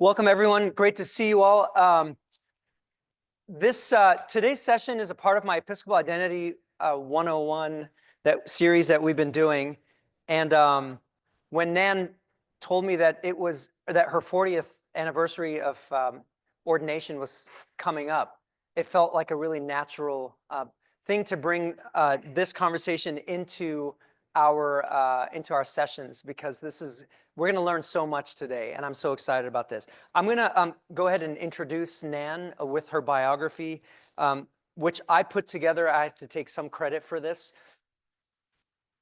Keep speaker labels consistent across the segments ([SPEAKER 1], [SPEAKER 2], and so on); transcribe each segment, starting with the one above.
[SPEAKER 1] Welcome, everyone. Great to see you all. Today's session is a part of my Episcopal Identity 101 series that we've been doing. And when Nan told me that her 40th anniversary of ordination was coming up, it felt like a really natural thing to bring this conversation into our sessions, because we're going to learn so much today, and I'm so excited about this. I'm going to go ahead and introduce Nan with her biography, which I put together. I have to take some credit for this.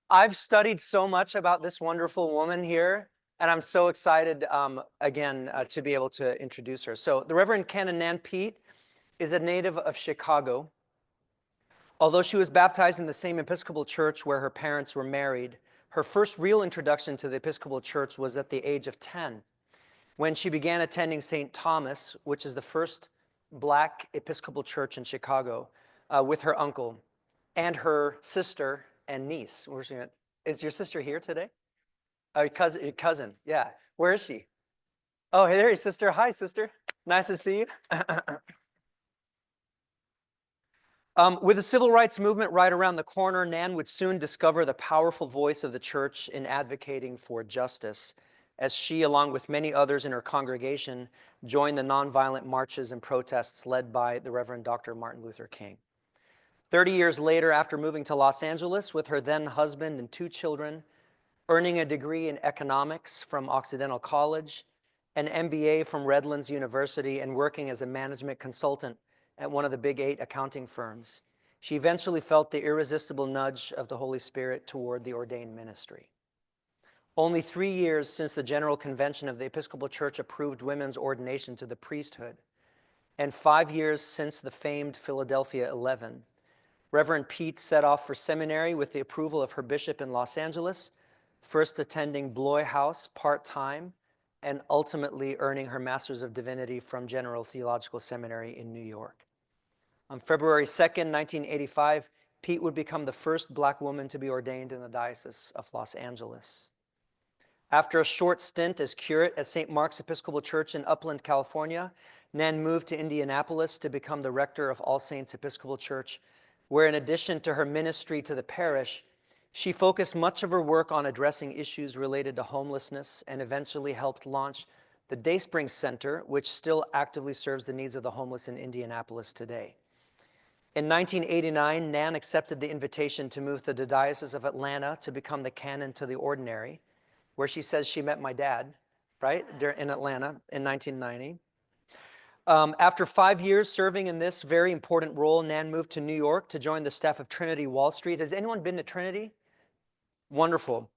[SPEAKER 1] I've studied so much about this wonderful woman here, and I'm so excited, again, to be able to introduce her. So the Reverend Canon Nan Peete is a native of Chicago. Although she was baptized in the same Episcopal church where her parents were married, her first real introduction to the Episcopal church was at the age of 10, when she began attending St. Thomas, which is the first Black Episcopal church in Chicago, with her uncle and her sister and niece. Is your sister here today? Your cousin, yeah. Where is she? Oh, hey, there, your sister. Hi, sister. Nice to see you. With the civil rights movement right around the corner, Nan would soon discover the powerful voice of the church in advocating for justice, as she, along with many others in her congregation, joined the nonviolent marches and protests led by the Reverend Dr. Martin Luther King. 30 years later, after moving to Los Angeles with her then husband and 2 children, earning a degree in economics from Occidental College, an MBA from Redlands University, and working as a management consultant at one of the Big 8 accounting firms, she eventually felt the irresistible nudge of the Holy Spirit toward the ordained ministry. Only 3 years since the General Convention of the Episcopal Church approved women's ordination to the priesthood, and 5 years since the famed Philadelphia 11, Reverend Peete set off for seminary with the approval of her bishop in Los Angeles, first attending Bloy House part-time, and ultimately earning her Master's of Divinity from General Theological Seminary in New York. On February 2nd, 1985, Peete would become the first Black woman to be ordained in the Diocese of Los Angeles. After a short stint as curate at St. Mark's Episcopal Church in Upland, California, Nan moved to Indianapolis to become the rector of All Saints Episcopal Church, where in addition to her ministry to the parish, she focused much of her work on addressing issues related to homelessness and eventually helped launch the Dayspring Center, which still actively serves the needs of the homeless in Indianapolis today. In 1989, Nan accepted the invitation to move to the Diocese of Atlanta to become the canon to the ordinary, where she says she met my dad, right, in Atlanta in 1990. After 5 years serving in this very important role, Nan moved to New York to join the staff of Trinity Wall Street. Has anyone been to Trinity? Wonderful.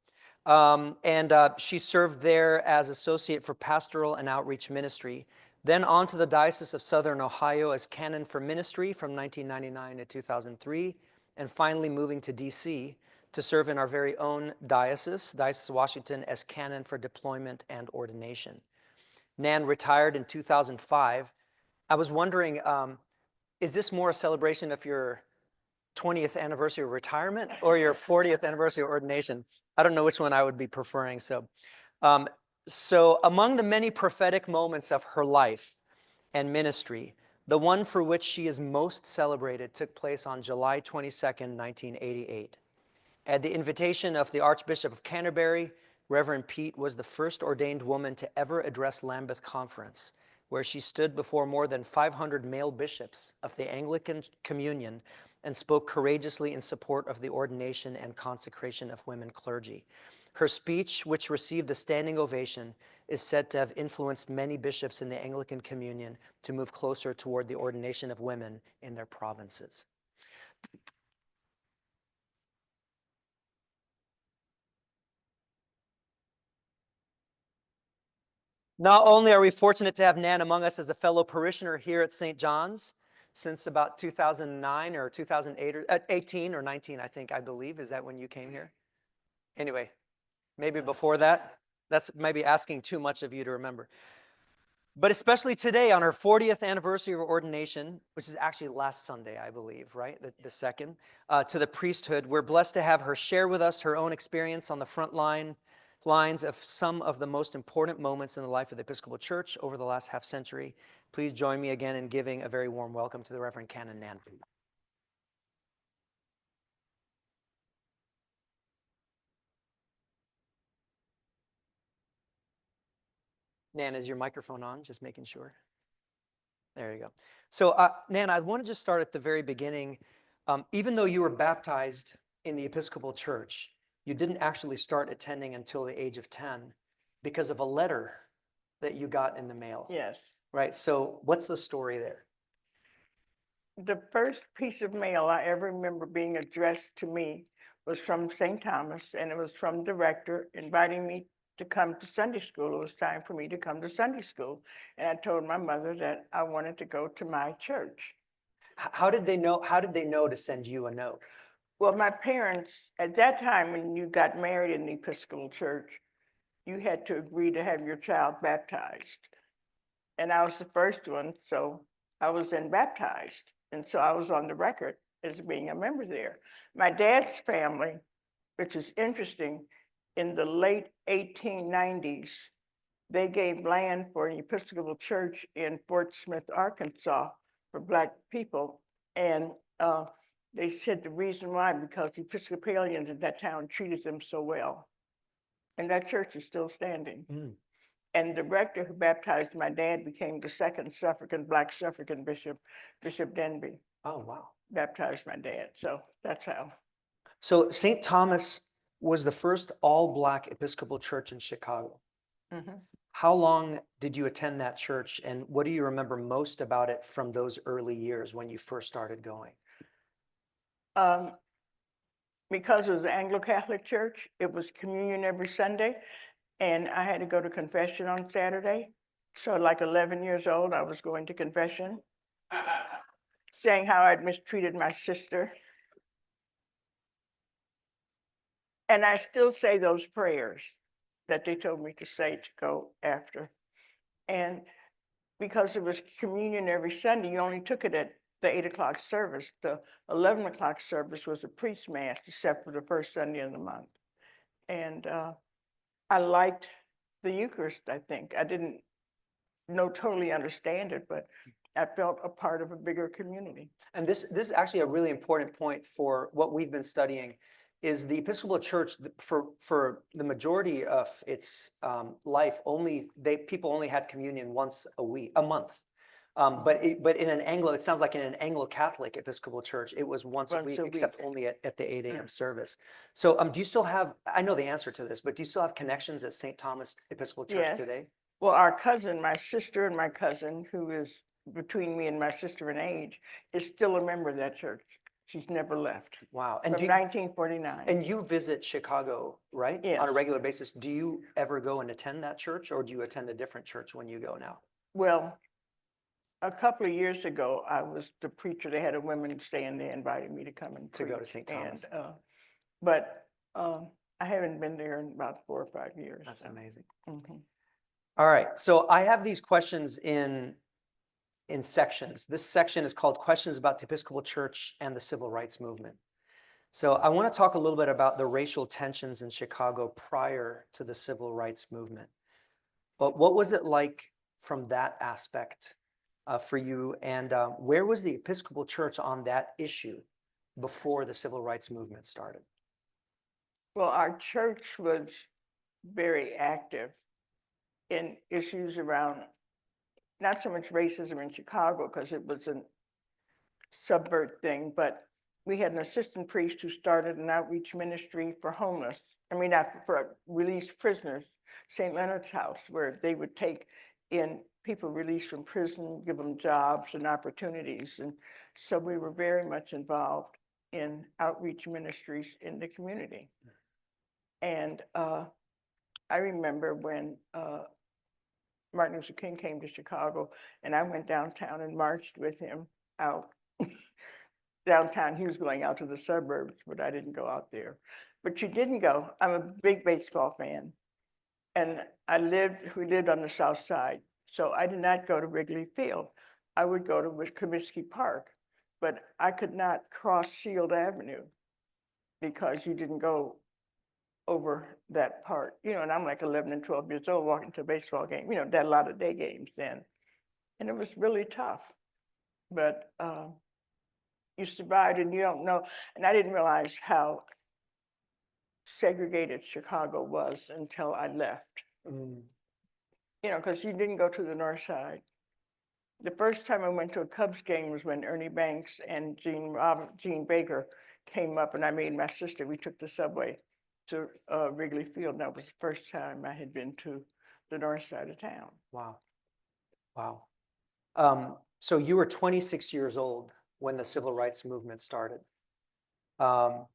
[SPEAKER 1] She served there as associate for pastoral and outreach ministry, then on to the Diocese of Southern Ohio as canon for ministry from 1999 to 2003, and finally moving to D.C. to serve in our very own diocese, Diocese of Washington, as canon for deployment and ordination. Nan retired in 2005. I was wondering, is this more a celebration of your 20th anniversary of retirement or your 40th anniversary of ordination? I don't know which one I would be preferring. So among the many prophetic moments of her life and ministry, the one for which she is most celebrated took place on July 22nd, 1988. At the invitation of the Archbishop of Canterbury, Reverend Peete was the first ordained woman to ever address Lambeth Conference, where she stood before more than 500 male bishops of the Anglican Communion and spoke courageously in support of the ordination and consecration of women clergy. Her speech, which received a standing ovation, is said to have influenced many bishops in the Anglican Communion to move closer toward the ordination of women in their provinces. Not only are we fortunate to have Nan among us as a fellow parishioner here at St. John's since about 2009 or 2008 or 18 or 19, I believe. Is that when you came here? Anyway, maybe before that. That's maybe asking too much of you to remember. But especially today on her 40th anniversary of ordination, which is actually last Sunday, I believe, right? The second, to the priesthood, we're blessed to have her share with us her own experience on the front line, lines of some of the most important moments in the life of the Episcopal Church over the last half century. Please join me again in giving a very warm welcome to the Reverend Canon Nan. Nan, is your microphone on? Just making sure. There you go. So, Nan, I want to just start at the very beginning. Even though you were baptized in the Episcopal Church, you didn't actually start attending until the age of 10 because of a letter that you got in the mail.
[SPEAKER 2] Yes.
[SPEAKER 1] Right. So, what's the story there?
[SPEAKER 2] The first piece of mail I ever remember being addressed to me was from St. Thomas, and it was from the rector inviting me to come to Sunday school. It was time for me to come to Sunday school. And I told my mother that I wanted to go to my church.
[SPEAKER 1] How did they know? How did they know to send you a note?
[SPEAKER 2] Well, my parents, at that time, when you got married in the Episcopal Church, you had to agree to have your child baptized. And I was the first one, so I was then baptized. And so I was on the record as being a member there. My dad's family, which is interesting, in the late 1890s, they gave land for an Episcopal church in Fort Smith, Arkansas, for Black people. And they said the reason why, because the Episcopalians in that town treated them so well. And that church is still standing.
[SPEAKER 1] Mm.
[SPEAKER 2] And the rector who baptized my dad became the second suffragan, Black suffragan bishop, Bishop Denby.
[SPEAKER 1] Oh, wow.
[SPEAKER 2] Baptized my dad, so that's how.
[SPEAKER 1] So, St. Thomas was the first all-Black Episcopal church in Chicago.
[SPEAKER 2] Mm-hmm.
[SPEAKER 1] How long did you attend that church, and what do you remember most about it from those early years when you first started going?
[SPEAKER 2] Because it was the Anglo-Catholic church, it was communion every Sunday, and I had to go to confession on Saturday. So like 11 years old, I was going to confession, saying how I'd mistreated my sister. And I still say those prayers that they told me to say to go after. And because it was communion every Sunday, you only took it at the 8 o'clock service. The 11 o'clock service was a priest mass, except for the first Sunday of the month. And I liked the Eucharist, I think. I didn't totally understand it, but I felt a part of a bigger community.
[SPEAKER 1] And this is actually a really important point for what we've been studying, is the Episcopal Church, for the majority of its life, people only had communion once a month. But in an it sounds like in an Anglo-Catholic Episcopal Church, it was once a week, except only at the 8 a.m. service. So do you still have, I know the answer to this, but do you still have connections at St. Thomas Episcopal Church today?
[SPEAKER 2] Well, our cousin, my sister and my cousin, who is between me and my sister in age, is still a member of that church. She's never left.
[SPEAKER 1] Wow.
[SPEAKER 2] And from 1949.
[SPEAKER 1] And you visit Chicago, right?
[SPEAKER 2] Yes.
[SPEAKER 1] On a regular basis. Do you ever go and attend that church, or do you attend a different church when you go now?
[SPEAKER 2] Well, a couple of years ago, I was the preacher. They had a women's stand. They invited me to come and
[SPEAKER 1] To
[SPEAKER 2] preach.
[SPEAKER 1] go to St. Thomas.
[SPEAKER 2] But I haven't been there in about 4 or 5 years.
[SPEAKER 1] That's amazing.
[SPEAKER 2] Mm-hmm.
[SPEAKER 1] All right. So I have these questions in sections. This section is called Questions about the Episcopal Church and the Civil Rights Movement. So I want to talk a little bit about the racial tensions in Chicago prior to the Civil Rights Movement. But what was it like from that aspect for you? And where was the Episcopal Church on that issue before the Civil Rights Movement started?
[SPEAKER 2] Well, our church was very active in issues around not so much racism in Chicago, because it was a subvert thing, but we had an assistant priest who started an outreach ministry for for released prisoners, St. Leonard's House, where they would take in people released from prison, give them jobs and opportunities. And so we were very much involved in outreach ministries in the community. And I remember when Martin Luther King came to Chicago, and I went downtown and marched with him out downtown. He was going out to the suburbs, but I didn't go out there. But you didn't go. I'm a big baseball fan, and we lived on the south side, so I did not go to Wrigley Field. I would go to Comiskey Park, but I could not cross Shield Avenue because you didn't go over that part, and I'm like 11 and 12 years old walking to a baseball game, that a lot of day games then. And it was really tough, but you survived and you don't know. And I didn't realize how segregated Chicago was until I left,
[SPEAKER 1] Mm.
[SPEAKER 2] because you didn't go to the north side. The first time I went to a Cubs game was when Ernie Banks and Gene Baker came up, and I made my sister. We took the subway to Wrigley Field, and that was the first time I had been to the north side of town.
[SPEAKER 1] Wow. Wow. So you were 26 years old when the civil rights movement started. Tell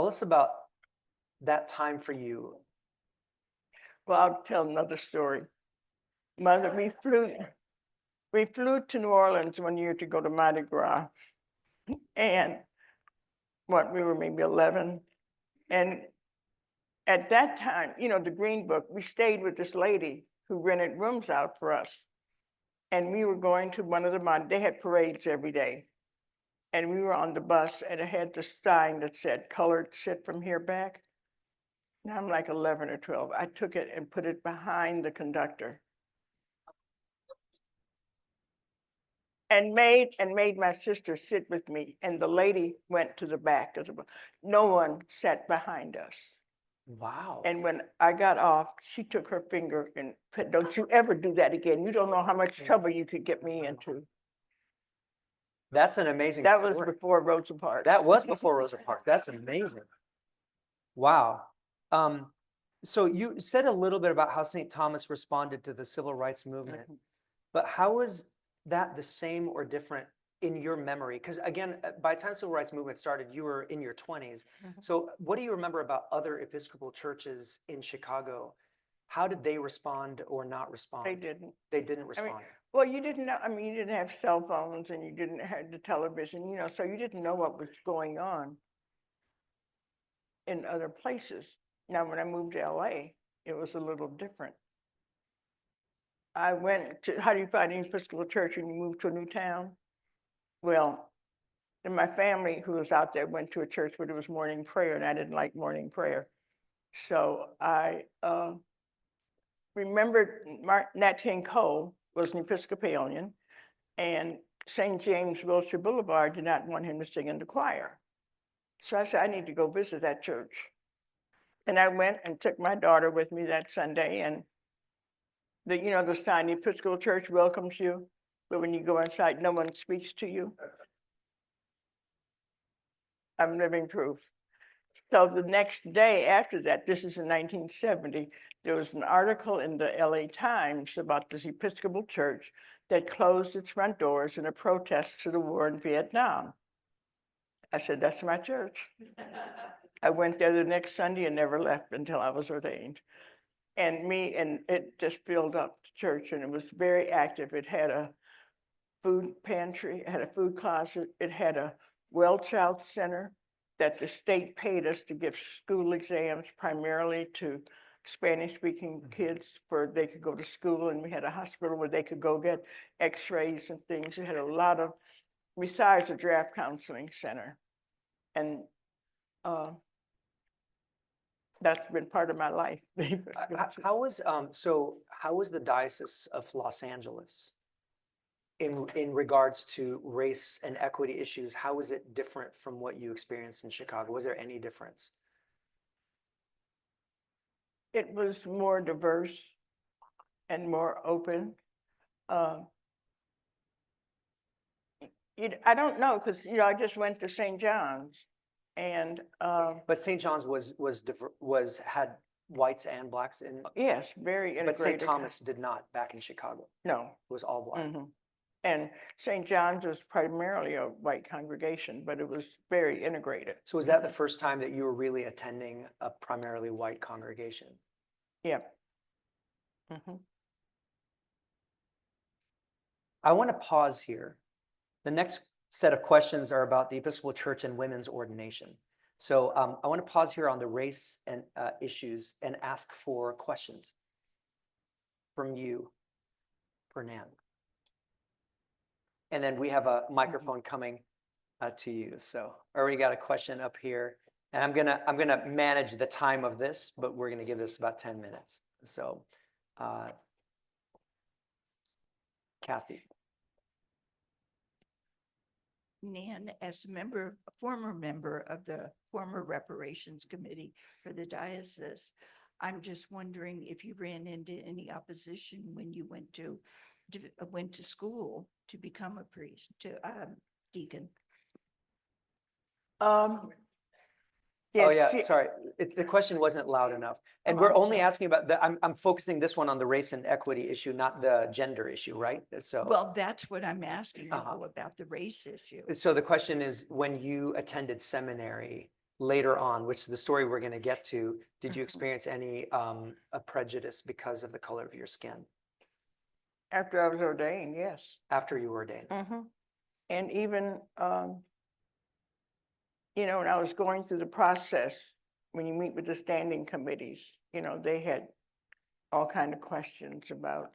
[SPEAKER 1] us about that time for you.
[SPEAKER 2] Well, I'll tell another story. Mother, we flew to New Orleans one year to go to Mardi Gras, and we were maybe 11, and at that time, the Green Book, we stayed with this lady who rented rooms out for us. And we were going to one of they had parades every day. And we were on the bus and it had the sign that said colored sit from here back. Now I'm like 11 or 12. I took it and put it behind the conductor. And made my sister sit with me. And the lady went to the back of the bus. No one sat behind us.
[SPEAKER 1] Wow.
[SPEAKER 2] And when I got off, she took her finger and said, "Don't you ever do that again. You don't know how much trouble you could get me into."
[SPEAKER 1] That's an amazing
[SPEAKER 2] That was
[SPEAKER 1] story.
[SPEAKER 2] before Rosa Parks.
[SPEAKER 1] That was before Rosa Parks. That's amazing. Wow. So you said a little bit about how St. Thomas responded to the civil rights movement, but how was that the same or different in your memory? Because again, by the time the civil rights movement started, you were in your 20s. So what do you remember about other Episcopal churches in Chicago? How did they respond or not respond?
[SPEAKER 2] They didn't.
[SPEAKER 1] They didn't respond.
[SPEAKER 2] Well, you didn't know, you didn't have cell phones and you didn't have the television, so you didn't know what was going on in other places. Now, when I moved to LA, it was a little different. I went to, how do you find an Episcopal church when you move to a new town? Well, and my family who was out there went to a church where there was morning prayer, and I didn't like morning prayer. So I remembered Nat King Cole was an Episcopalian, and St. James Wilshire Boulevard did not want him to sing in the choir. So I said, I need to go visit that church. And I went and took my daughter with me that Sunday, and the sign, the Episcopal Church welcomes you, but when you go inside, no one speaks to you. I'm living proof. So the next day after that, this is in 1970, there was an article in the LA Times about this Episcopal church that closed its front doors in a protest to the war in Vietnam. I said, that's my church. I went there the next Sunday and never left until I was ordained. And it just filled up the church, and it was very active. It had a food pantry, it had a food closet, it had a well-child center that the state paid us to give school exams primarily to Spanish-speaking kids for they could go to school, and we had a hospital where they could go get x-rays and things. It had a lot of, besides a draft counseling center. And that's been part of my life.
[SPEAKER 1] How was the Diocese of Los Angeles in regards to race and equity issues? How was it different from what you experienced in Chicago? Was there any difference?
[SPEAKER 2] It was more diverse and more open. I don't know, because I just went to St. John's, and
[SPEAKER 1] But St. John's had whites and blacks in.
[SPEAKER 2] yes, very integrated.
[SPEAKER 1] But St. Thomas did not back in Chicago.
[SPEAKER 2] No,
[SPEAKER 1] It was all black.
[SPEAKER 2] And St. John's was primarily a white congregation, but it was very integrated.
[SPEAKER 1] So was that the first time that you were really attending a primarily white congregation?
[SPEAKER 2] Yeah.
[SPEAKER 1] I want to pause here. The next set of questions are about the Episcopal Church and women's ordination. So I want to pause here on the race and issues and ask for questions from you, Fernand. And then we have a microphone coming to you. So I already got a question up here. And I'm gonna manage the time of this, but we're gonna give this about 10 minutes. So, Kathy.
[SPEAKER 3] Nan, as a former member of the former reparations committee for the diocese, I'm just wondering if you ran into any opposition when you went to school to become a priest, deacon.
[SPEAKER 1] Oh
[SPEAKER 2] Yes,
[SPEAKER 1] yeah, sorry. The question wasn't loud enough. And
[SPEAKER 3] Oh,
[SPEAKER 1] we're
[SPEAKER 3] I'm
[SPEAKER 1] only
[SPEAKER 3] sorry.
[SPEAKER 1] asking about I'm focusing this one on the race and equity issue, not the gender issue, right? So,
[SPEAKER 3] Well, that's what I'm asking you
[SPEAKER 1] Uh-huh.
[SPEAKER 3] about the race issue.
[SPEAKER 1] so the question is, when you attended seminary later on, which is the story we're gonna get to, did you experience any a prejudice because of the color of your skin
[SPEAKER 2] after I was ordained, yes.
[SPEAKER 1] after you were ordained?
[SPEAKER 2] And even, you know, when I was going through the process, when you meet with the standing committees, you know, they had all kind of questions about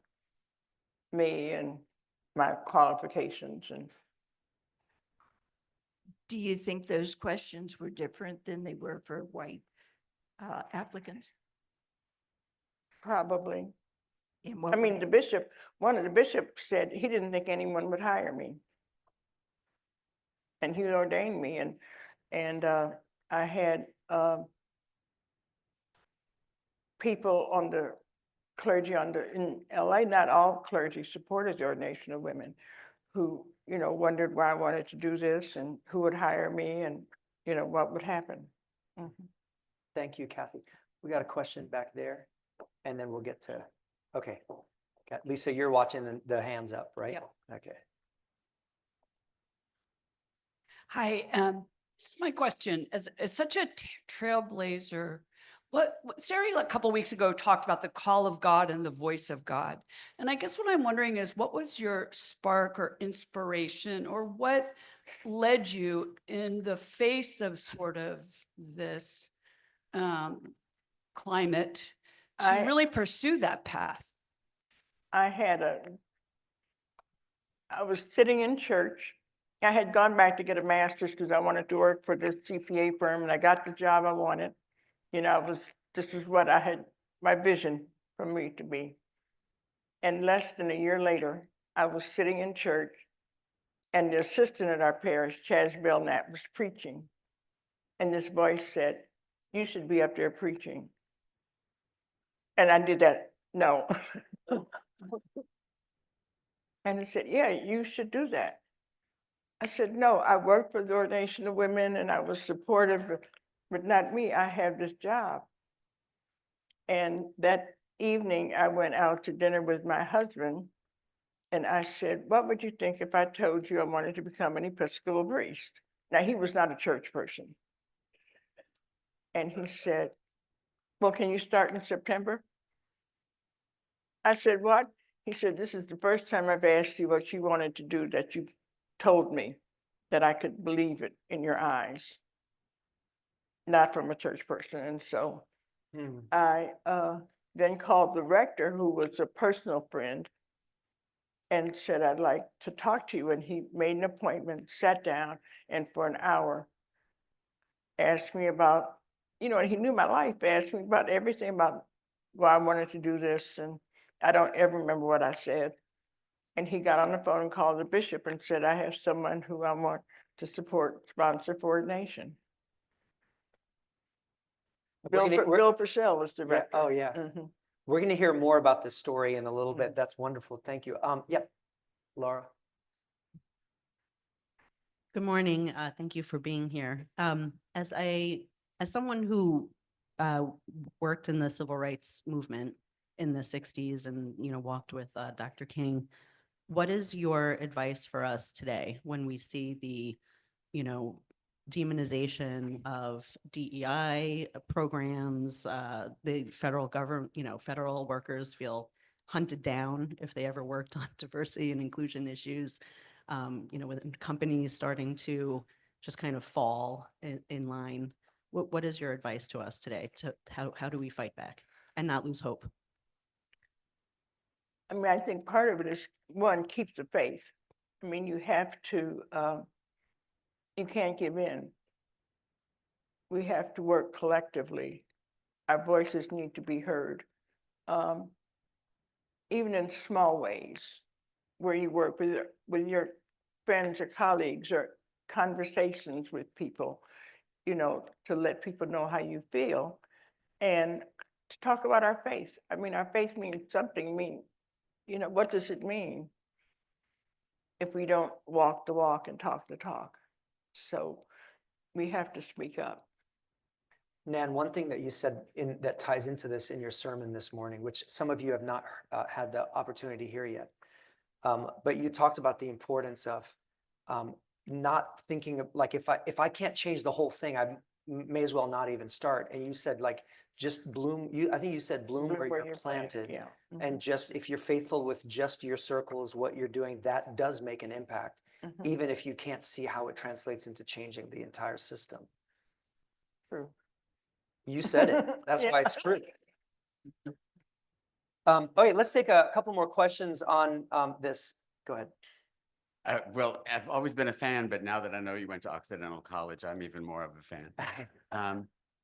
[SPEAKER 2] me and my qualifications and
[SPEAKER 3] Do you think those questions were different than they were for white applicants?
[SPEAKER 2] probably.
[SPEAKER 3] In what
[SPEAKER 2] I mean,
[SPEAKER 3] way?
[SPEAKER 2] the bishop, one of the bishops said he didn't think anyone would hire me. And he ordained me and I had people on the clergy in LA, not all clergy supported the ordination of women, who, you know, wondered why I wanted to do this and who would hire me and, you know, what would happen.
[SPEAKER 1] Thank you, Kathy. We got a question back there, and then we'll get to, okay. Lisa, you're watching the hands up, right?
[SPEAKER 3] Yep.
[SPEAKER 1] Okay.
[SPEAKER 4] Hi, this is my question. As such a trailblazer, Sari a couple weeks ago talked about the call of God and the voice of God. And I guess what I'm wondering is, what was your spark or inspiration, or what led you in the face of sort of this climate to
[SPEAKER 2] I-
[SPEAKER 4] really pursue that path?
[SPEAKER 2] I was sitting in church. I had gone back to get a master's because I wanted to work for this CPA firm and I got the job I wanted. You know, this is what I had, my vision for me to be. And less than a year later, I was sitting in church and the assistant at our parish, Chaz Belknap, was preaching. And this voice said, "You should be up there preaching." And I did that, no. And he said, "Yeah, you should do that." I said, "No, I work for the ordination of women and I was supportive, but not me. I have this job." And that evening, I went out to dinner with my husband and I said, "What would you think if I told you I wanted to become an Episcopal priest?" Now, he was not a church person. And he said, "Well, can you start in September?" I said, "What?" He said, "This is the first time I've asked you what you wanted to do that you've told me that I could believe it in your eyes, not from a church person." And so I then called the rector, who was a personal friend, and said, "I'd like to talk to you." And he made an appointment, sat down, and for an hour asked me about, you know, and he knew my life, asked me about everything about why I wanted to do this. And I don't ever remember what I said. And he got on the phone and called the bishop and said, "I have someone who I want to sponsor for ordination." Bill Purcell was the
[SPEAKER 1] Yeah,
[SPEAKER 2] rector.
[SPEAKER 1] oh yeah. We're gonna hear more about this story in a little bit. That's wonderful. Thank you. Yep, Laura.
[SPEAKER 5] Good morning. Thank you for being here. As someone who worked in the civil rights movement in the 60s and, you know, walked with Dr. King, what is your advice for us today when we see the, you know, demonization of DEI programs, the federal government, you know, federal workers feel hunted down if they ever worked on diversity and inclusion issues, you know, with companies starting to just kind of fall in line. What is your advice to us today? To how do we fight back and not lose hope?
[SPEAKER 2] I mean, I think part of it is, one, keep the faith. I mean, you have to, you can't give in. we have to work collectively. Our voices need to be heard, even in small ways, where you work with your friends or colleagues or conversations with people, you know, to let people know how you feel and to talk about our faith. I mean, our faith means something. I mean, you know, what does it mean if we don't walk the walk and talk the talk? So we have to speak up.
[SPEAKER 1] Nan, one thing that you said that ties into this in your sermon this morning, which some of you have not had the opportunity to hear yet, but you talked about the importance of not thinking of, like, if I can't change the whole thing, I may as well not even start. And you said, like, just bloom. I think you said bloom where you're planted.
[SPEAKER 2] Yeah.
[SPEAKER 1] And just if you're faithful with just your circles, what you're doing, that does make an impact, even if you can't see how it translates into changing the entire system.
[SPEAKER 2] True.
[SPEAKER 1] You said it. That's
[SPEAKER 2] Yeah.
[SPEAKER 1] why it's true. Okay, let's take a couple more questions on this. Go ahead.
[SPEAKER 6] Well, I've always been a fan, but now that I know you went to Occidental College, I'm even more of a fan.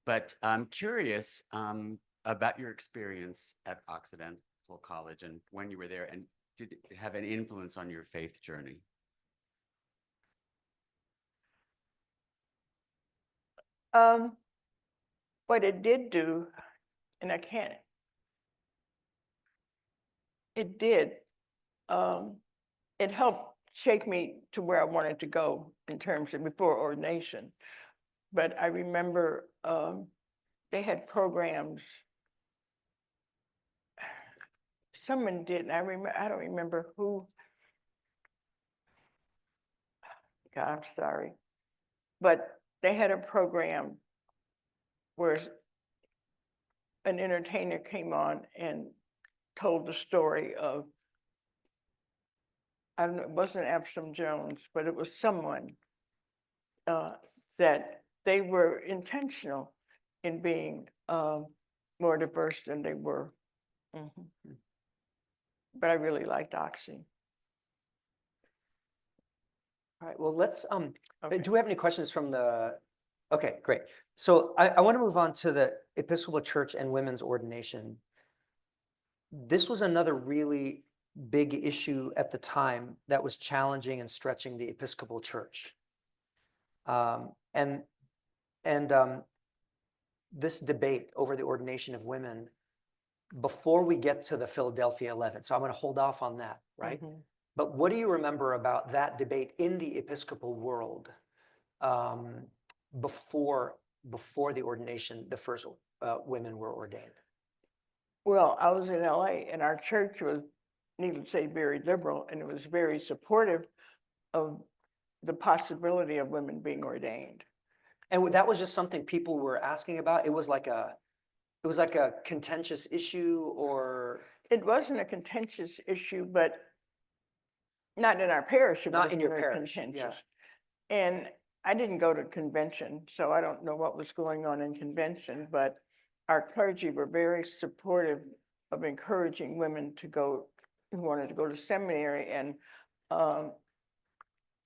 [SPEAKER 6] But I'm curious about your experience at Occidental College and when you were there, and did it have an influence on your faith journey?
[SPEAKER 2] What it did do, and it did, it helped shape me to where I wanted to go in terms of before ordination. But I remember they had programs. Someone did, and I don't remember who. God, I'm sorry. But they had a program where an entertainer came on and told the story of, I don't know, it wasn't Absalom Jones, but it was someone that they were intentional in being more diverse than they were. But I really liked Oxy.
[SPEAKER 1] All right, well, let's,
[SPEAKER 2] Okay.
[SPEAKER 1] do we have any questions from the, okay, great. So I want to move on to the Episcopal Church and women's ordination. This was another really big issue at the time that was challenging and stretching the Episcopal Church. And this debate over the ordination of women, before we get to the Philadelphia 11, so I'm going to hold off on that, right? But what do you remember about that debate in the Episcopal world before the ordination, the first women were ordained?
[SPEAKER 2] Well, I was in LA and our church was, needless to say, very liberal, and it was very supportive of the possibility of women being ordained.
[SPEAKER 1] And that was just something people were asking about. It was like a contentious issue, or
[SPEAKER 2] It wasn't a contentious issue, but not in our parish. It
[SPEAKER 1] not
[SPEAKER 2] wasn't
[SPEAKER 1] in your
[SPEAKER 2] very
[SPEAKER 1] parish.
[SPEAKER 2] contentious.
[SPEAKER 1] Yeah.
[SPEAKER 2] And I didn't go to convention, so I don't know what was going on in convention, but our clergy were very supportive of encouraging women to go, who wanted to go to seminary. And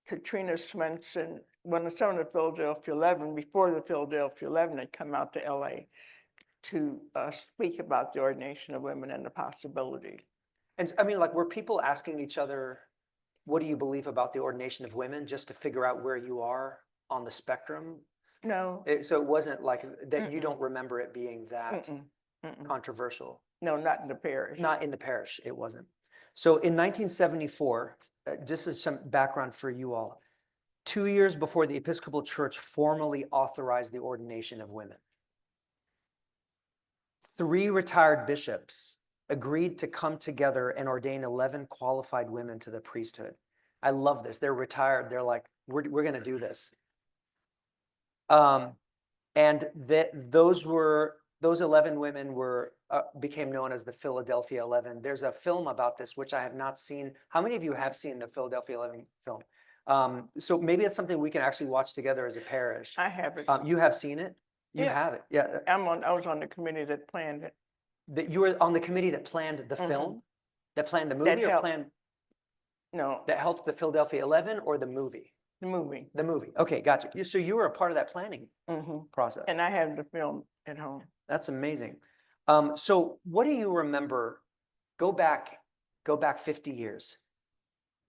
[SPEAKER 2] Katrina Swenson, some of the Philadelphia 11, before the Philadelphia 11 had come out to LA to speak about the ordination of women and the possibility.
[SPEAKER 1] And I mean, like, were people asking each other, what do you believe about the ordination of women, just to figure out where you are on the spectrum?
[SPEAKER 2] No.
[SPEAKER 1] So it wasn't like that. You don't remember it being that controversial?
[SPEAKER 2] No, not in the parish.
[SPEAKER 1] Not in the parish, it wasn't. So in 1974, this is some background for you all. 2 years before the Episcopal Church formally authorized the ordination of women, 3 retired bishops agreed to come together and ordain 11 qualified women to the priesthood. I love this. They're retired. They're like, we're going to do this. And those 11 women became known as the Philadelphia 11. There's a film about this, which I have not seen. How many of you have seen the Philadelphia 11 film? So maybe it's something we can actually watch together as a parish.
[SPEAKER 2] I have it.
[SPEAKER 1] You have seen it? You
[SPEAKER 2] Yeah.
[SPEAKER 1] have it? Yeah.
[SPEAKER 2] I was on the committee that planned it.
[SPEAKER 1] That you were on the committee that planned the film? That planned the movie, or
[SPEAKER 2] helped.
[SPEAKER 1] planned,
[SPEAKER 2] No,
[SPEAKER 1] that helped the Philadelphia 11 or the movie?
[SPEAKER 2] the movie.
[SPEAKER 1] The movie. Okay, gotcha. So you were a part of that planning process.
[SPEAKER 2] And I have the film at home.
[SPEAKER 1] That's amazing. So what do you remember? Go back 50 years.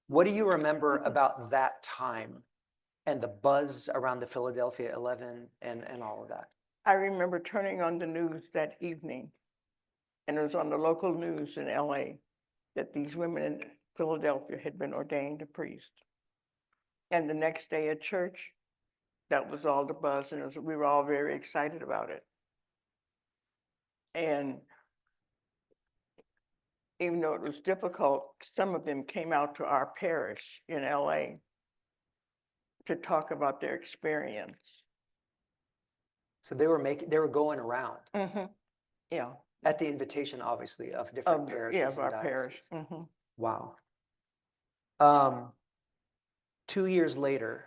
[SPEAKER 1] What do you remember about that time and the buzz around the Philadelphia 11 and all of that?
[SPEAKER 2] I remember turning on the news that evening, and it was on the local news in LA that these women in Philadelphia had been ordained a priest. And the next day at church, that was all the buzz, and we were all very excited about it. And even though it was difficult, some of them came out to our parish in LA to talk about their experience.
[SPEAKER 1] So they were going around
[SPEAKER 2] Yeah,
[SPEAKER 1] at the invitation, obviously, of different parishes
[SPEAKER 2] of
[SPEAKER 1] and
[SPEAKER 2] our parish.
[SPEAKER 1] dioceses. Wow. 2 years later,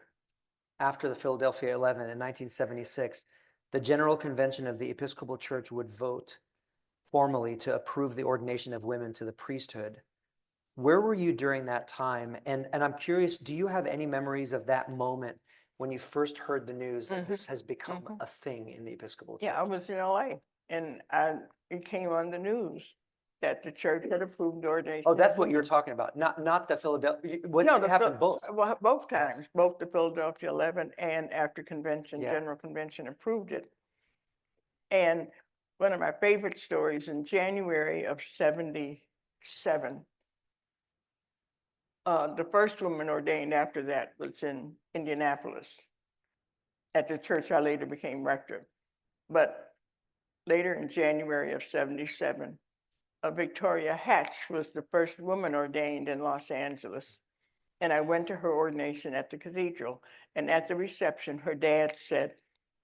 [SPEAKER 1] after the Philadelphia 11 in 1976, the General Convention of the Episcopal Church would vote formally to approve the ordination of women to the priesthood. Where were you during that time? And I'm curious, do you have any memories of that moment when you first heard the news that this has become a thing in the Episcopal Church?
[SPEAKER 2] Yeah, I was in LA, and it came on the news that the church had approved the ordination.
[SPEAKER 1] Oh, that's
[SPEAKER 2] of
[SPEAKER 1] what you were
[SPEAKER 2] women.
[SPEAKER 1] talking about, not the Philadelphia. What
[SPEAKER 2] No,
[SPEAKER 1] happened both?
[SPEAKER 2] Well, both times, both the Philadelphia 11 and after convention,
[SPEAKER 1] Yeah.
[SPEAKER 2] General Convention approved it. And one of my favorite stories in January of 77, the first woman ordained after that was in Indianapolis at the church I later became rector. But later in January of 77, Victoria Hatch was the first woman ordained in Los Angeles. And I went to her ordination at the cathedral. And at the reception, her dad said,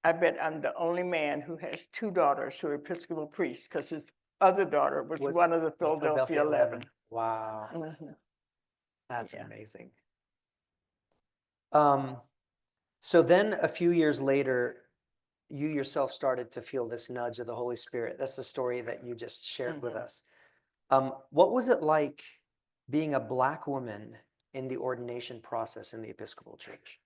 [SPEAKER 2] I bet I'm the only man who has two daughters who are Episcopal priests, because his other daughter was one of the Philadelphia 11.
[SPEAKER 1] Wow,
[SPEAKER 2] Mhm.
[SPEAKER 1] that's
[SPEAKER 2] Yeah.
[SPEAKER 1] amazing. So then a few years later, you yourself started to feel this nudge of the Holy Spirit. That's the story that you just shared with us. What was it like being a Black woman in the ordination process in the Episcopal Church?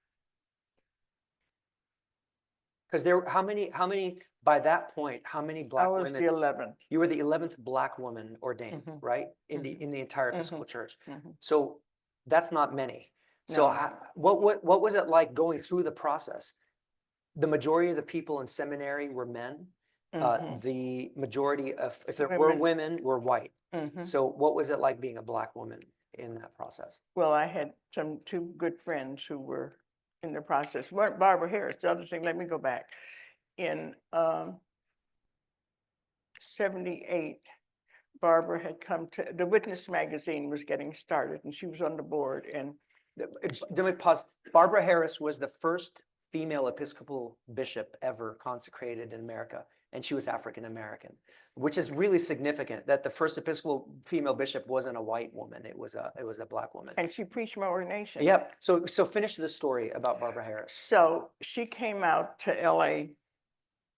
[SPEAKER 1] Because how many, by that point, how many
[SPEAKER 2] I
[SPEAKER 1] Black
[SPEAKER 2] was
[SPEAKER 1] women?
[SPEAKER 2] the 11th.
[SPEAKER 1] You were the 11th Black woman ordained, right? In the entire Episcopal Church. So that's not many. So
[SPEAKER 2] No.
[SPEAKER 1] what was it like going through the process? The majority of the people in seminary were men. The majority of, if there were women, were white. So what was it like being a Black woman in that process?
[SPEAKER 2] Well, I had two good friends who were in the process. Barbara Harris, the other thing, let me go back. In 78, Barbara had come to, the Witness magazine was getting started, and she was on the board. And
[SPEAKER 1] Let me pause. Barbara Harris was the first female Episcopal bishop ever consecrated in America, and she was African American, which is really significant that the first Episcopal female bishop wasn't a white woman; it was a Black woman.
[SPEAKER 2] and she preached my ordination.
[SPEAKER 1] Yep. So finish the story about Barbara Harris.
[SPEAKER 2] So she came out to LA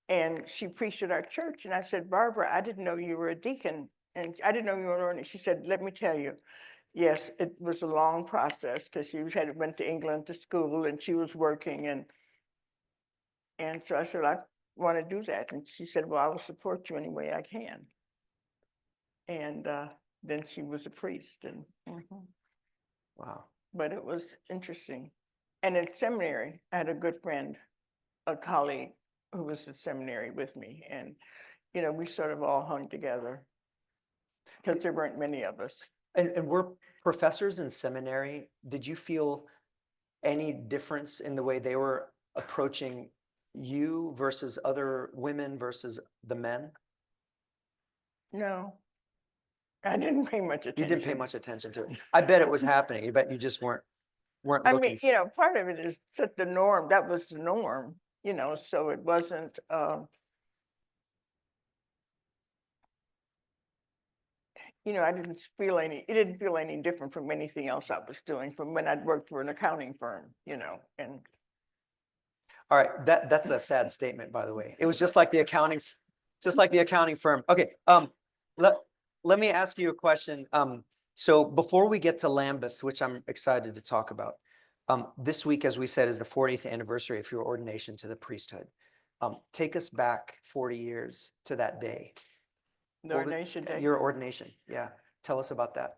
[SPEAKER 2] and she preached at our church. And I said, Barbara, I didn't know you were a deacon. And I didn't know you were an ordinary. She said, let me tell you, yes, it was a long process because she went to England to school and she was working. And so I said, I want to do that. And she said, well, I will support you any way I can. And then she was a priest. And
[SPEAKER 1] Wow.
[SPEAKER 2] but it was interesting. And in seminary, I had a good friend, a colleague who was at seminary with me. And, you know, we sort of all hung together because there weren't many of us.
[SPEAKER 1] And were professors in seminary, did you feel any difference in the way they were approaching you versus other women versus the men?
[SPEAKER 2] No, I didn't pay much attention.
[SPEAKER 1] You didn't pay much attention to it. I bet it was happening. I bet you just weren't
[SPEAKER 2] I
[SPEAKER 1] looking.
[SPEAKER 2] mean, you know, part of it is just the norm. That was the norm, you know, so it wasn't, you know, it didn't feel any different from anything else I was doing from when I'd worked for an accounting firm, you know, and.
[SPEAKER 1] All right, that's a sad statement, by the way. It was just like the accounting firm. Okay, let me ask you a question. So before we get to Lambeth, which I'm excited to talk about, This week, as we said, is the 40th anniversary of your ordination to the priesthood. Take us back 40 years to that day.
[SPEAKER 2] The ordination day.
[SPEAKER 1] Your ordination, yeah. Tell us about that.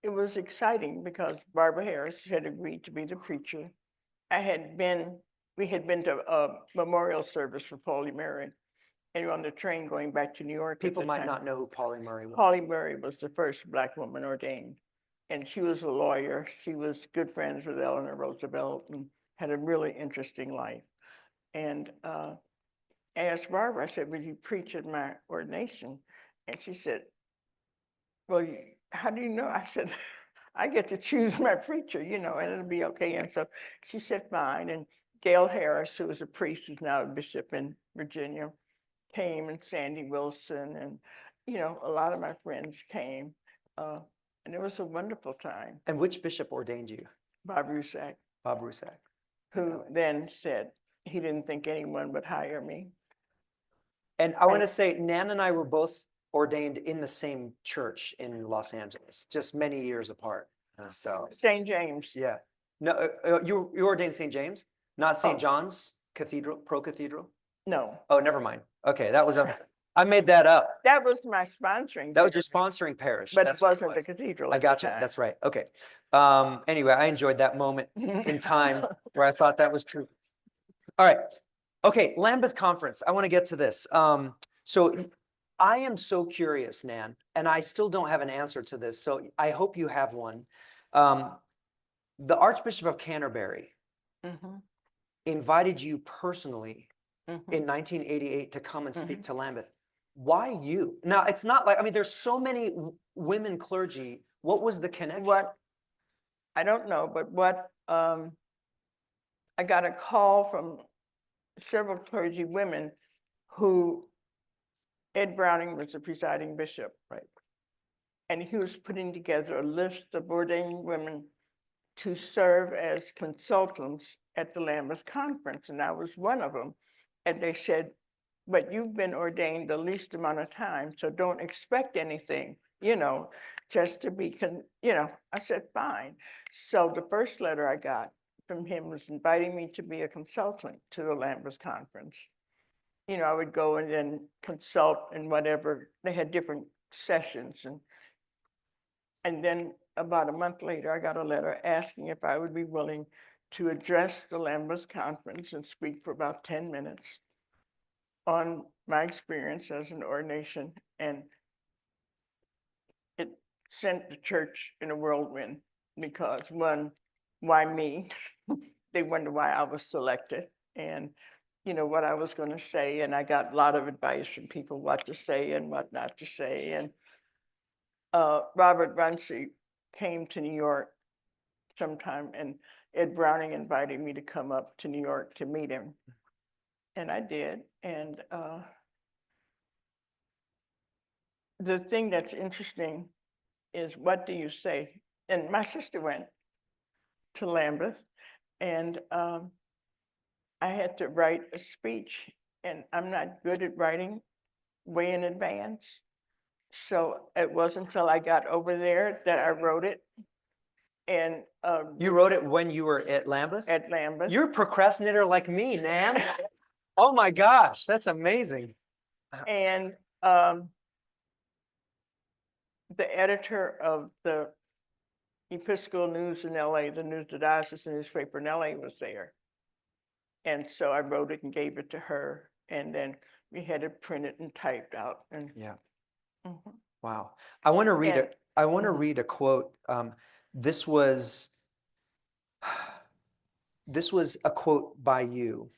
[SPEAKER 2] It was exciting because Barbara Harris had agreed to be the preacher. We had been to a memorial service for Pauli Murray, and we were on the train going back to New York. at
[SPEAKER 1] People
[SPEAKER 2] the
[SPEAKER 1] might
[SPEAKER 2] time.
[SPEAKER 1] not know who Pauli Murray was.
[SPEAKER 2] Pauli Murray was the first Black woman ordained, and she was a lawyer. She was good friends with Eleanor Roosevelt and had a really interesting life. And I asked Barbara, I said, would you preach at my ordination? And she said, well, how do you know? I said, I get to choose my preacher, you know, and it'll be okay. And so she said, fine. And Gail Harris, who was a priest, who's now a bishop in Virginia, came, and Sandy Wilson, and, you know, a lot of my friends came. And it was a wonderful time.
[SPEAKER 1] And which bishop ordained you?
[SPEAKER 2] Bob Rusak,
[SPEAKER 1] Bob Rusak.
[SPEAKER 2] who then said he didn't think anyone would hire me.
[SPEAKER 1] And I want to say, Nan and I were both ordained in the same church in Los Angeles, just many years apart. So,
[SPEAKER 2] St. James.
[SPEAKER 1] yeah. No, you ordained St. James, not St.
[SPEAKER 2] Oh.
[SPEAKER 1] John's Cathedral, Pro Cathedral?
[SPEAKER 2] No,
[SPEAKER 1] Oh, never mind. Okay, that was I made that up.
[SPEAKER 2] that was my sponsoring.
[SPEAKER 1] That was your
[SPEAKER 2] parish,
[SPEAKER 1] sponsoring parish.
[SPEAKER 2] but it
[SPEAKER 1] That's what
[SPEAKER 2] wasn't the
[SPEAKER 1] was.
[SPEAKER 2] cathedral.
[SPEAKER 1] I
[SPEAKER 2] at the
[SPEAKER 1] gotcha.
[SPEAKER 2] time.
[SPEAKER 1] That's right. Okay. Anyway, I enjoyed that moment in time where I thought that was true. All right. Okay, Lambeth Conference. I want to get to this. So I am so curious, Nan, and I still don't have an answer to this. So I hope you have one. The Archbishop of Canterbury
[SPEAKER 2] Mhm,
[SPEAKER 1] invited you personally
[SPEAKER 2] mhm.
[SPEAKER 1] in 1988 to come and speak to Lambeth. Why you? Now, it's not like, I mean, there's so many women clergy. What was the connection?
[SPEAKER 2] What, I don't know, but what, I got a call from several clergy women who, Ed Browning was the presiding bishop,
[SPEAKER 1] Right.
[SPEAKER 2] and he was putting together a list of ordained women to serve as consultants at the Lambeth Conference, and I was one of them. And they said, but you've been ordained the least amount of time, so don't expect anything, you know, just to be, you know. I said, fine. So the first letter I got from him was inviting me to be a consultant to the Lambeth Conference. You know, I would go and then consult and whatever. They had different sessions, and then about a month later, I got a letter asking if I would be willing to address the Lambeth Conference and speak for about 10 minutes on my experience as an ordination. And it sent the church in a whirlwind because, one, why me? They wondered why I was selected and, you know, what I was going to say. And I got a lot of advice from people what to say and what not to say. And Robert Runcie came to New York sometime, and Ed Browning invited me to come up to New York to meet him. And I did. And the thing that's interesting is, what do you say? And my sister went to Lambeth, and I had to write a speech, and I'm not good at writing way in advance. So it wasn't until I got over there that I wrote it. And
[SPEAKER 1] You wrote it when you were at Lambeth?
[SPEAKER 2] at Lambeth.
[SPEAKER 1] You're a procrastinator like me, Nan. Oh my gosh, that's amazing.
[SPEAKER 2] And the editor of the Episcopal News in LA, the diocesan newspaper in LA, was there. And so I wrote it and gave it to her, and then we had it printed and typed out. And
[SPEAKER 1] Yeah.
[SPEAKER 2] Mhm.
[SPEAKER 1] Wow. I want to read
[SPEAKER 2] And-
[SPEAKER 1] read a quote. This was a quote by you.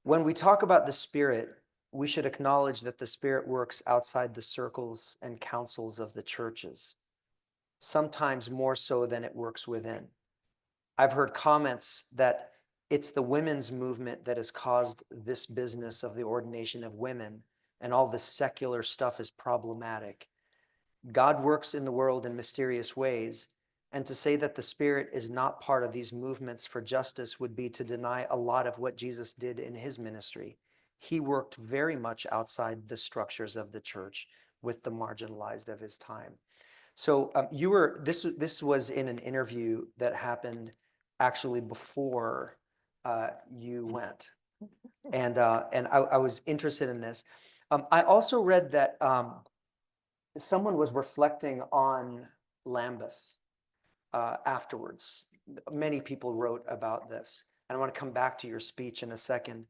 [SPEAKER 1] When we talk about the Spirit, we should acknowledge that the Spirit works outside the circles and councils of the churches, sometimes more so than it works within. I've heard comments that it's the women's movement that has caused this business of the ordination of women, and all the secular stuff is problematic. God works in the world in mysterious ways, and to say that the Spirit is not part of these movements for justice would be to deny a lot of what Jesus did in his ministry. He worked very much outside the structures of the church with the marginalized of his time. So this was in an interview that happened actually before you went. And I was interested in this. I also read that someone was reflecting on Lambeth afterwards. Many people wrote about this. And I want to come back to your speech in a second.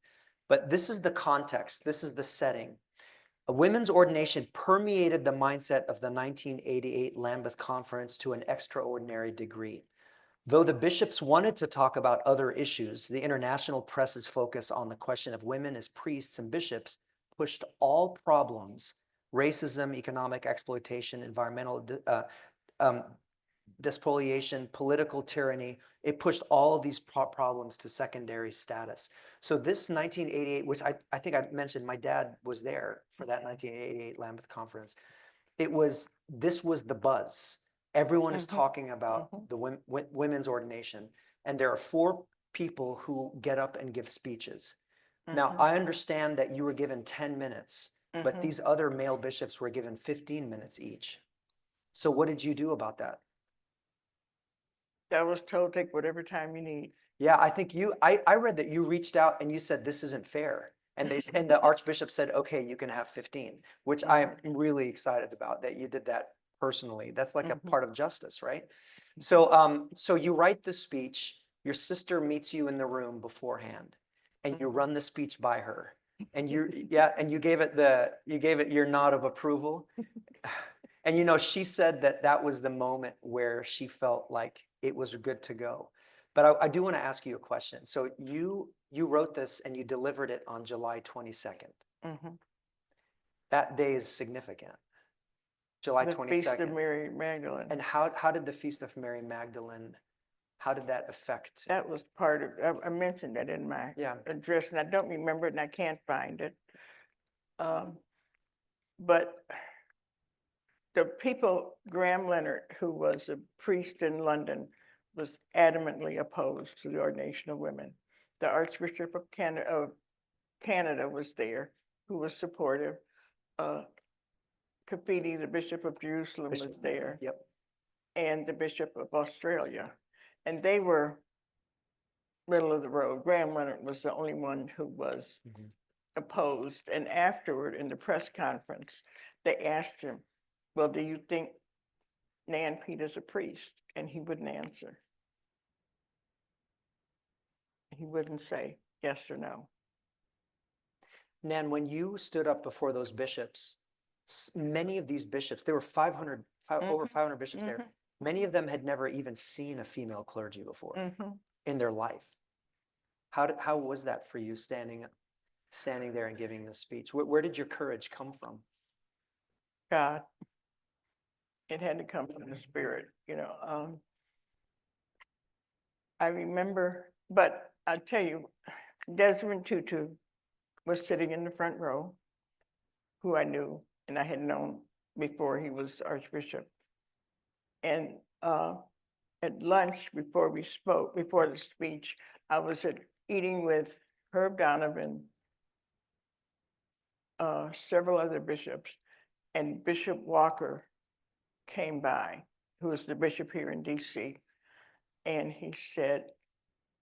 [SPEAKER 1] But this is the context, this is the setting. A women's ordination permeated the mindset of the 1988 Lambeth Conference to an extraordinary degree. Though the bishops wanted to talk about other issues, the international press's focus on the question of women as priests and bishops pushed all problems, racism, economic exploitation, environmental despoliation, political tyranny, it pushed all of these problems to secondary status. So this 1988, which I think I mentioned, my dad was there for that 1988 Lambeth Conference. This was the buzz. Everyone is talking about the women's ordination. And there are 4 people who get up and give speeches. Now, I understand that you were given 10 minutes, but these other male bishops were given 15 minutes each. So what did you do about that?
[SPEAKER 2] I was told, take whatever time you need.
[SPEAKER 1] Yeah, I think I read that you reached out and you said, this isn't fair. And and the Archbishop said, okay, you can have 15, which I'm really excited about that you did that personally. That's like a part of justice, right? So, so you write the speech, your sister meets you in the room beforehand and you run the speech by her and and you gave it your nod of approval. And you know, she said that that was the moment where she felt like it was good to go. But I do want to ask you a question. So you wrote this and you delivered it on July 22nd. That day is significant. July
[SPEAKER 2] The
[SPEAKER 1] 22nd.
[SPEAKER 2] Feast of Mary Magdalene.
[SPEAKER 1] And how did the Feast of Mary Magdalene, how did that affect?
[SPEAKER 2] That was part of, I mentioned that in my address, and I don't remember it and I can't find it. But the people, Graham Leonard, who was a priest in London, was adamantly opposed to the ordination of women. The Archbishop of Canada was there, who was supportive. Peete, the Bishop of Jerusalem, was there.
[SPEAKER 1] Yep.
[SPEAKER 2] And the Bishop of Australia. And they were middle of the road. Graham Leonard was the only one who was opposed. And afterward, in the press conference, they asked him, well, do you think Nan Peete is a priest? And he wouldn't answer. He wouldn't say yes or no.
[SPEAKER 1] Nan, when you stood up before those bishops, many of these bishops, there were over 500 bishops there. Many of them had never even seen a female clergy before in their life. How was that for you standing there and giving this speech? Where did your courage come from?
[SPEAKER 2] God. It had to come from the Spirit, you know. I remember, but I'll tell you, Desmond Tutu was sitting in the front row, who I knew and I had known before he was Archbishop. And at lunch, before we spoke, before the speech, I was eating with Herb Donovan, several other bishops, and Bishop Walker came by, who is the bishop here in DC. And he said,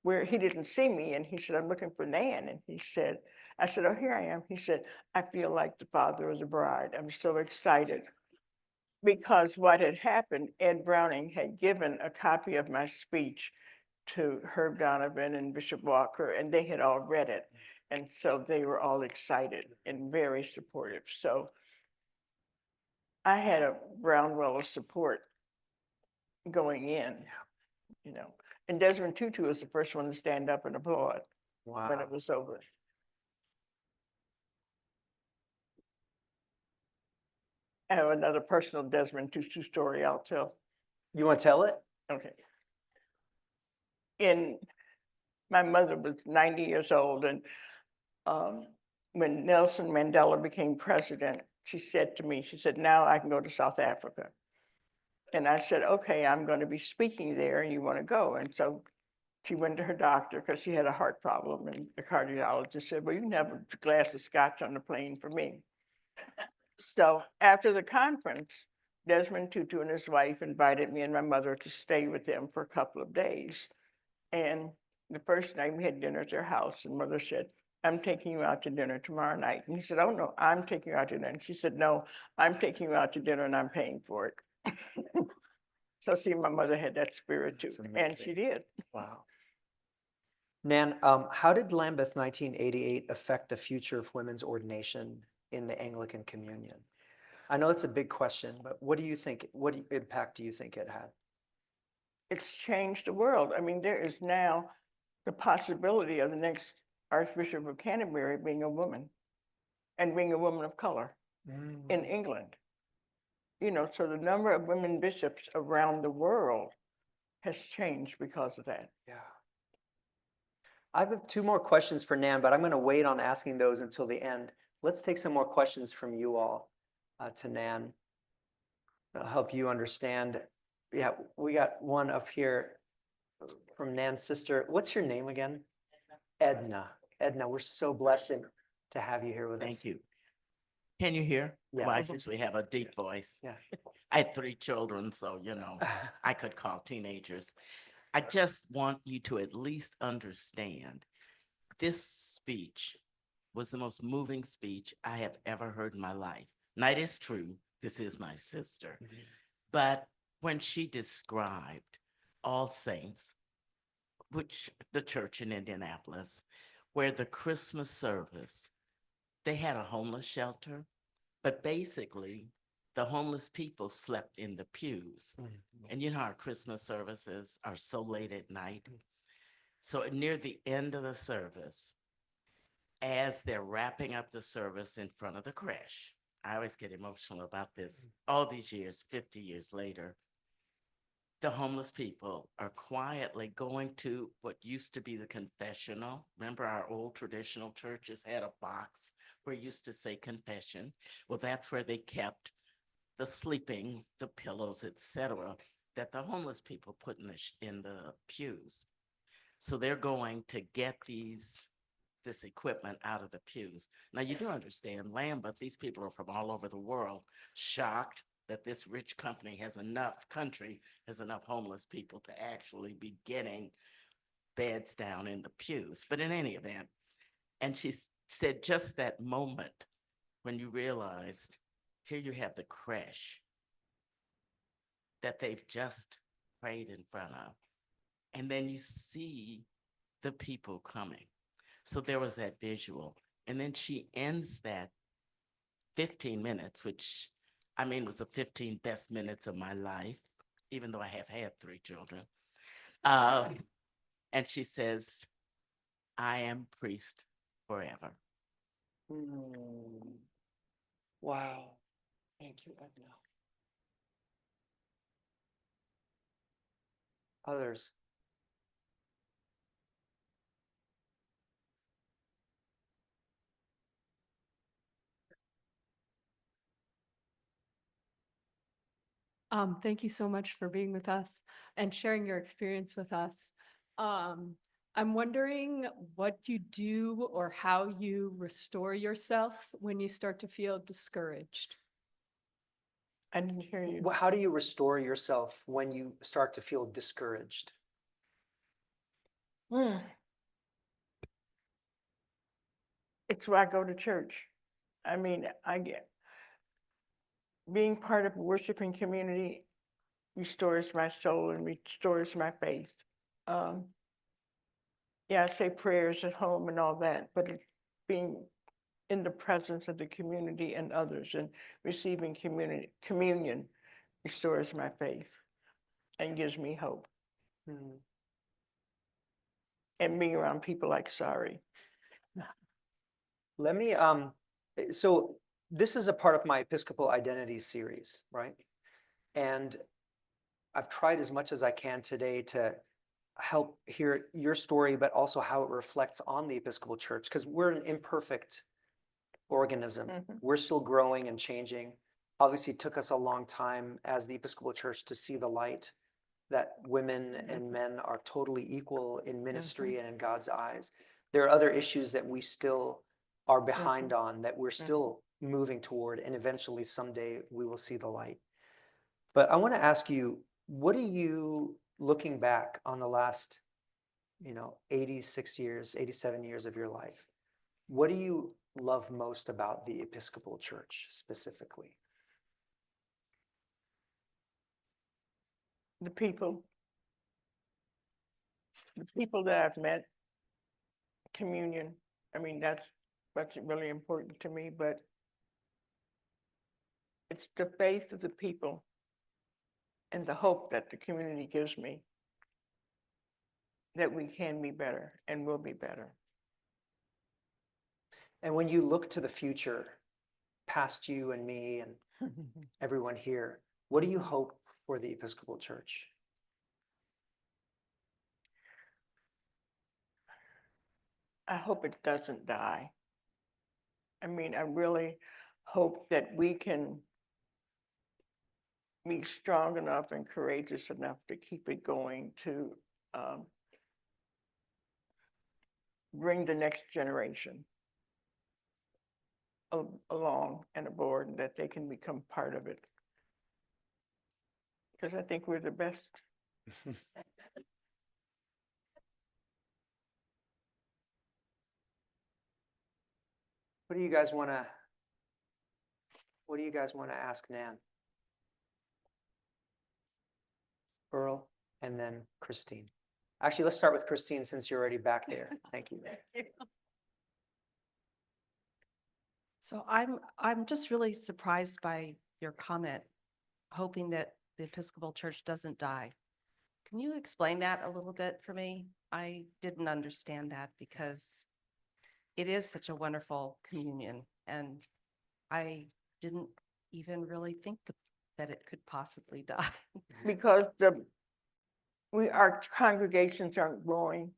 [SPEAKER 2] he didn't see me, and he said, I'm looking for Nan. And he said, I said, oh, here I am. He said, I feel like the father of the bride. I'm so excited. Because what had happened, Ed Browning had given a copy of my speech to Herb Donovan and Bishop Walker, and they had all read it. And so they were all excited and very supportive. So I had a groundwell of support going in, you know. And Desmond Tutu was the first one to stand up and applaud when it was over. I have another personal Desmond Tutu story I'll tell.
[SPEAKER 1] You want to tell it?
[SPEAKER 2] Okay. My mother was 90 years old, and when Nelson Mandela became president, she said to me, she said, now I can go to South Africa. And I said, okay, I'm going to be speaking there and you want to go. And so she went to her doctor because she had a heart problem, and the cardiologist said, well, you can have a glass of scotch on the plane for me. So after the conference, Desmond Tutu and his wife invited me and my mother to stay with them for a couple of days. And the first night we had dinner at their house, and mother said, I'm taking you out to dinner tomorrow night. And he said, oh no, I'm taking you out to dinner. And she said, no, I'm taking you out to dinner and I'm paying for it. So see, my mother had that spirit too,
[SPEAKER 1] That's
[SPEAKER 2] and
[SPEAKER 1] amazing.
[SPEAKER 2] she did.
[SPEAKER 1] Wow. Nan, how did Lambeth 1988 affect the future of women's ordination in the Anglican Communion? I know it's a big question, but what do you think, impact do you think it had?
[SPEAKER 2] It's changed the world. I mean, there is now the possibility of the next Archbishop of Canterbury being a woman and being a woman of color in England. You know, so the number of women bishops around the world has changed because of that.
[SPEAKER 1] Yeah. I have two more questions for Nan, but I'm going to wait on asking those until the end. Let's take some more questions from you all to Nan. That'll help you understand. Yeah, we got one up here from Nan's sister. What's your name again? Edna. Edna, we're so blessed to have you here with us.
[SPEAKER 7] Thank you. Can you hear?
[SPEAKER 1] Yeah.
[SPEAKER 7] Well, I usually have a deep voice.
[SPEAKER 1] Yeah.
[SPEAKER 7] I had 3 children, so, you know, I could call teenagers. I just want you to at least understand this speech was the most moving speech I have ever heard in my life. Now, it is true, this is my sister, but when she described All Saints, which the church in Indianapolis, where the Christmas service, they had a homeless shelter, but basically the homeless people slept in the pews. And you know, our Christmas services are so late at night. So near the end of the service, as they're wrapping up the service in front of the creche, I always get emotional about this, all these years, 50 years later, the homeless people are quietly going to what used to be the confessional. Remember, our old traditional churches had a box where it used to say confession. Well, that's where they kept the sleeping, the pillows, etc., that the homeless people put in the pews. So they're going to get this equipment out of the pews. Now, you do understand, Lambeth, these people are from all over the world, shocked that this rich country has enough homeless people to actually be getting beds down in the pews. But in any event, and she said just that moment when you realized, here you have the creche that they've just prayed in front of, and then you see the people coming. So there was that visual. And then she ends that 15 minutes, which I mean was the 15 best minutes of my life, even though I have had 3 children. And she says, I am priest forever.
[SPEAKER 1] Wow. Thank you, Edna. Others.
[SPEAKER 8] Thank you so much for being with us and sharing your experience with us. I'm wondering what you do or how you restore yourself when you start to feel discouraged.
[SPEAKER 2] I didn't hear you.
[SPEAKER 1] How do you restore yourself when you start to feel discouraged?
[SPEAKER 2] It's why I go to church. I mean, I get being part of a worshiping community restores my soul and restores my faith. Yeah, I say prayers at home and all that, but it's being in the presence of the community and others and receiving communion restores my faith and gives me hope. And being around people like Sari.
[SPEAKER 1] Let me, so this is a part of my Episcopal Identity series, right? And I've tried as much as I can today to help hear your story, but also how it reflects on the Episcopal Church, because we're an imperfect organism. We're still growing and changing. Obviously, it took us a long time as the Episcopal Church to see the light that women and men are totally equal in ministry and in God's eyes. There are other issues that we still are behind on, that we're still moving toward, and eventually someday we will see the light. But I want to ask you, what do you, looking back on the last, 86 years, 87 years of your life, what do you love most about the Episcopal Church specifically?
[SPEAKER 2] The people that I've met, communion. I mean, that's really important to me, but it's the faith of the people and the hope that the community gives me that we can be better and will be better.
[SPEAKER 1] And when you look to the future, past you and me and everyone here, what do you hope for the Episcopal Church?
[SPEAKER 2] I hope it doesn't die. I mean, I really hope that we can be strong enough and courageous enough to keep it going, to bring the next generation along and aboard, and that they can become part of it. Because I think we're the best.
[SPEAKER 1] What do you guys want to ask Nan? Earl, and then Christine. Actually, let's start with Christine since you're already back there. Thank you.
[SPEAKER 9] So I'm just really surprised by your comment, hoping that the Episcopal Church doesn't die. Can you explain that a little bit for me? I didn't understand that because it is such a wonderful communion, and I didn't even really think that it could possibly die.
[SPEAKER 2] Because our congregations aren't growing.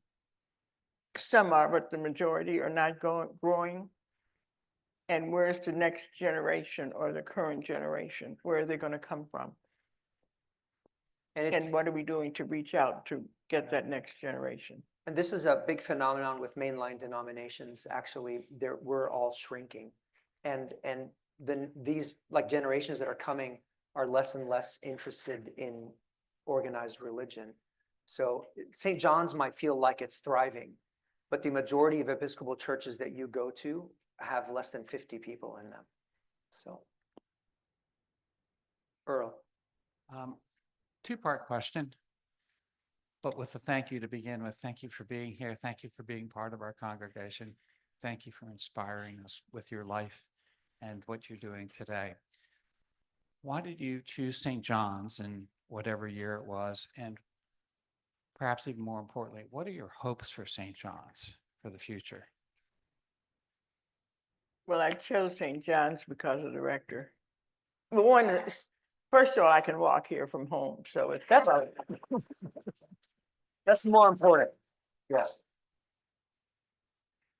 [SPEAKER 2] Some are, but the majority are not growing. And where's the next generation or the current generation? Where are they going to come from? And what are we doing to reach out to get that next generation?
[SPEAKER 1] And this is a big phenomenon with mainline denominations. Actually, we're all shrinking, and then these like generations that are coming are less and less interested in organized religion. So St. John's might feel like it's thriving, but the majority of Episcopal churches that you go to have less than 50 people in them. So, Earl.
[SPEAKER 10] Two-part question, but with a thank you to begin with. Thank you for being here. Thank you for being part of our congregation. Thank you for inspiring us with your life and what you're doing today. Why did you choose St. John's in whatever year it was? And perhaps even more importantly, what are your hopes for St. John's for the future?
[SPEAKER 2] Well, I chose St. John's because of the rector. Well, first of all, I can walk here from home, so
[SPEAKER 1] That's more important. Yes.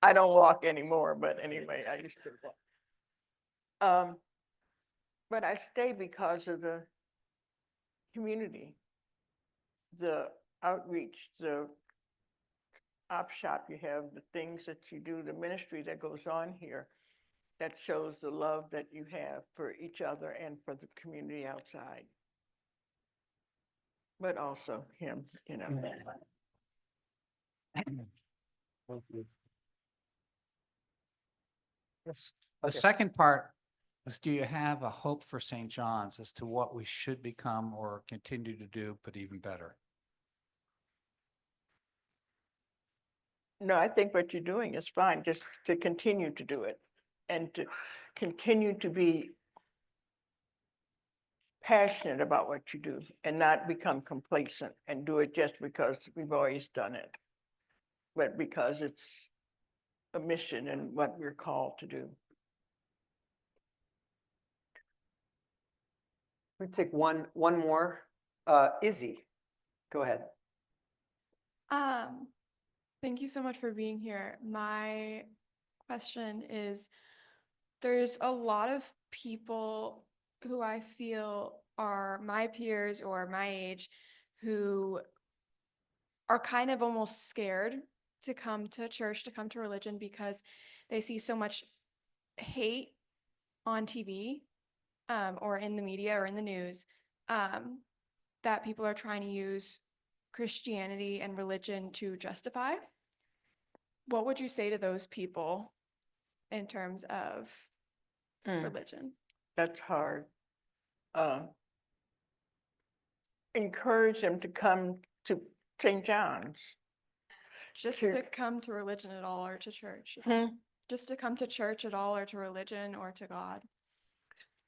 [SPEAKER 2] I don't walk anymore, but anyway, I used to walk. But I stay because of the community, the outreach, the op shop you have, the things that you do, the ministry that goes on here that shows the love that you have for each other and for the community outside. But also him, you know.
[SPEAKER 10] Thank you. The second part is, do you have a hope for St. John's as to what we should become or continue to do, but even better?
[SPEAKER 2] No, I think what you're doing is fine, just to continue to do it and to continue to be passionate about what you do and not become complacent and do it just because we've always done it, but because it's a mission and what we're called to do.
[SPEAKER 1] Let me take one more. Izzy, go ahead.
[SPEAKER 11] Thank you so much for being here. My question is, there's a lot of people who I feel are my peers or my age who are kind of almost scared to come to church, to come to religion, because they see so much hate on TV or in the media or in the news that people are trying to use Christianity and religion to justify. What would you say to those people in terms of religion?
[SPEAKER 2] That's hard. Encourage them to come to St. John's.
[SPEAKER 11] Just
[SPEAKER 2] To-
[SPEAKER 11] to come to religion at all or to church?
[SPEAKER 2] Hmm?
[SPEAKER 11] Just to come to church at all or to religion or to God?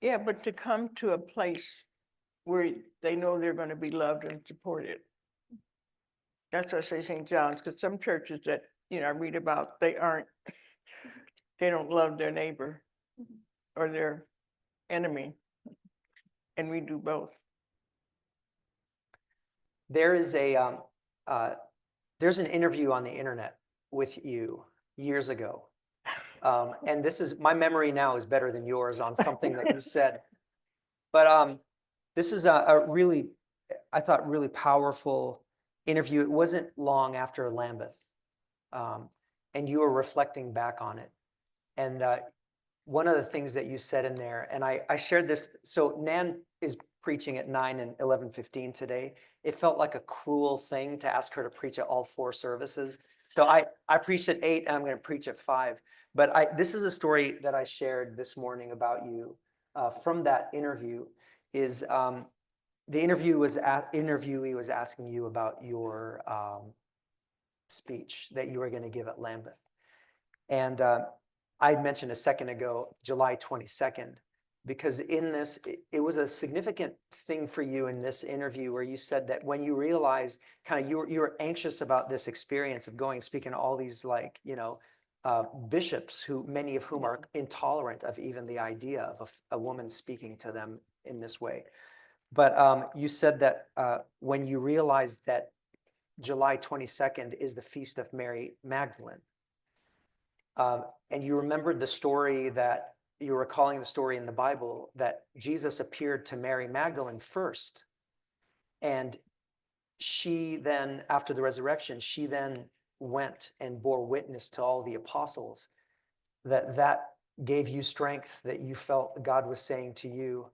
[SPEAKER 2] Yeah, but to come to a place where they know they're going to be loved and supported. That's why I say St. John's, because some churches that, I read about, they don't love their neighbor or their enemy. And we do both.
[SPEAKER 1] There is there's an interview on the internet with you years ago. And my memory now is better than yours on something that you said. But this is a really, I thought, really powerful interview. It wasn't long after Lambeth. And you were reflecting back on it. And one of the things that you said in there, and I shared this, so Nan is preaching at 9 and 11:15 today. It felt like a cruel thing to ask her to preach at all 4 services. So I preached at 8 and I'm going to preach at 5. But this is a story that I shared this morning about you from that interview. Is the interviewee was asking you about your speech that you were going to give at Lambeth. And I mentioned a second ago, July 22nd, because in this, it was a significant thing for you in this interview where you said that when you realized kind of you were anxious about this experience of going and speaking to all these bishops many of whom are intolerant of even the idea of a woman speaking to them in this way. But you said that when you realized that July 22nd is the feast of Mary Magdalene, and you remembered the story that you were recalling the story in the Bible that Jesus appeared to Mary Magdalene first. And she then, after the resurrection, she then went and bore witness to all the apostles that gave you strength, that you felt God was saying to you,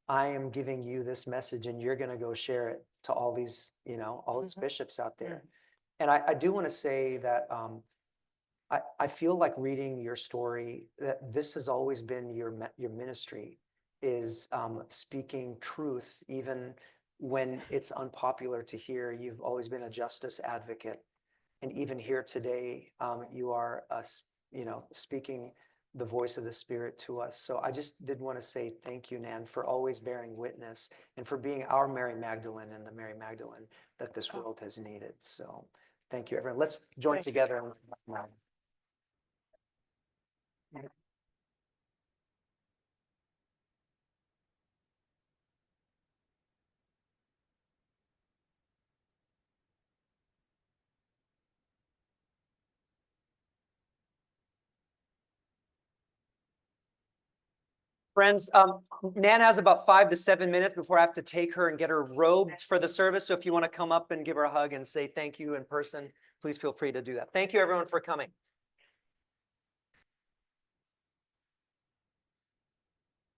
[SPEAKER 1] I am giving you this message and you're going to go share it to all these, all these bishops out there. And I do want to say that I feel like reading your story that this has always been your ministry is speaking truth, even when it's unpopular to hear. You've always been a justice advocate, and even here today, you are speaking the voice of the Spirit to us. So I just did want to say thank you, Nan, for always bearing witness and for being our Mary Magdalene and the Mary Magdalene that this world has needed. So thank you, everyone. Let's join together. Friends, Nan has about 5 to 7 minutes before I have to take her and get her robed for the service. So if you want to come up and give her a hug and say thank you in person, please feel free to do that. Thank you, everyone, for coming.